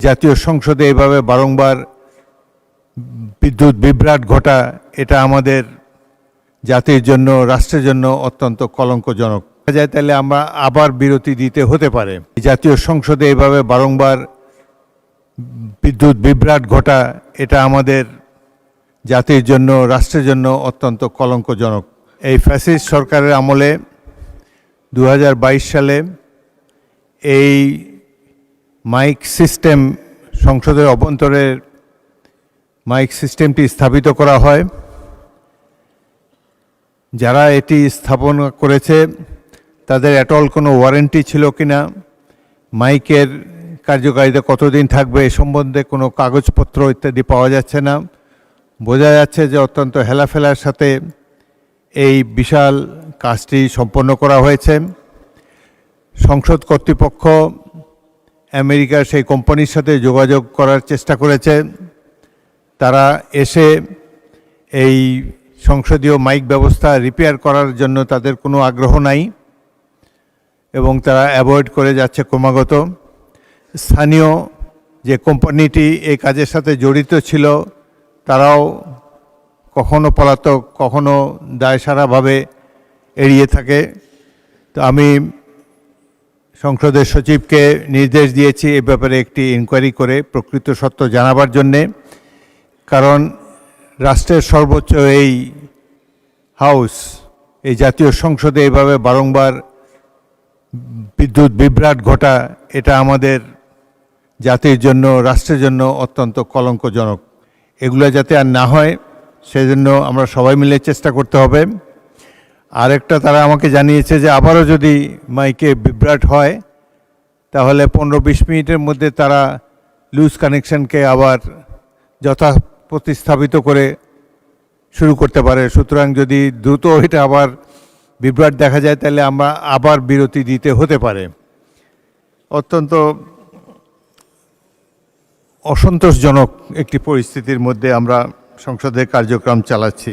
জাতীয় সংসদে এভাবে বারংবার বিদ্যুৎ বিভ্রাট ঘটা এটা আমাদের জাতির জন্য, রাষ্ট্রের জন্য অত্যন্ত কলঙ্কজনক। দেখা যায় তাহলে আমরা আবার বিরতি দিতে হতে পারে। জাতীয় সংসদে এভাবে বারংবার বিদ্যুৎ বিভ্রাট ঘটা এটা আমাদের জাতির জন্য, রাষ্ট্রের জন্য অত্যন্ত কলঙ্কজনক। এই ফ্যাসিস্ট সরকারের আমলে 2022 সালে এই মাইক সিস্টেম, সংসদের অভ্যন্তরের মাইক সিস্টেমটি স্থাপিত করা হয়। যারা এটি স্থাপন করেছে তাদের অ্যাটল কোনো ওয়ারেন্টি ছিল কিনা, মাইকের কার্যকারিতা কতদিন থাকবে এ সম্বন্ধে কোনো কাগজপত্র ইত্যাদি পাওয়া যাচ্ছে না। বোঝা যাচ্ছে যে অত্যন্ত হেলাফেলার সাথে এই বিশাল কাজটি সম্পন্ন করা হয়েছে। সংসদ কর্তৃপক্ষ আমেরিকার সেই কোম্পানির সাথে যোগাযোগ করার চেষ্টা করেছে। তারা এসে এই সংসদীয় মাইক ব্যবস্থা রিপেয়ার করার জন্য তাদের কোনো আগ্রহ নাই এবং তারা অ্যাভয়েড করে যাচ্ছে ক্রমাগত। স্থানীয় যে কোম্পানিটি এই কাজের সাথে জড়িত ছিল তারাও কখনো পলাতক, কখনো দায়সারাভাবে এড়িয়ে থাকে। তো আমি সংসদের সচিবকে নির্দেশ দিয়েছি এ ব্যাপারে একটি ইনকোয়ারি করে প্রকৃত সত্য জানাবার জন্যে। কারণ রাষ্ট্রের সর্বোচ্চ এই হাউস, এই জাতীয় সংসদে এভাবে বারংবার বিদ্যুৎ বিভ্রাট ঘটা এটা আমাদের জাতির জন্য, রাষ্ট্রের জন্য অত্যন্ত কলঙ্কজনক। এগুলো যাতে আর না হয় সেজন্য আমরা সবাই মিলে চেষ্টা করতে হবে। আরেকটা তারা আমাকে জানিয়েছে যে আবারও যদি মাইকে বিভ্রাট হয় তাহলে 15-20 মিনিটের মধ্যে তারা লুজ কানেকশনকে আবার প্রতিস্থাপিত করে শুরু করতে পারে। সুতরাং যদি দ্রুত এটা আবার বিভ্রাট দেখা যায় তাহলে আমরা আবার বিরতি দিতে হতে পারে। অত্যন্ত অসন্তোষজনক একটি পরিস্থিতির মধ্যে আমরা সংসদের কার্যক্রম চালাচ্ছি।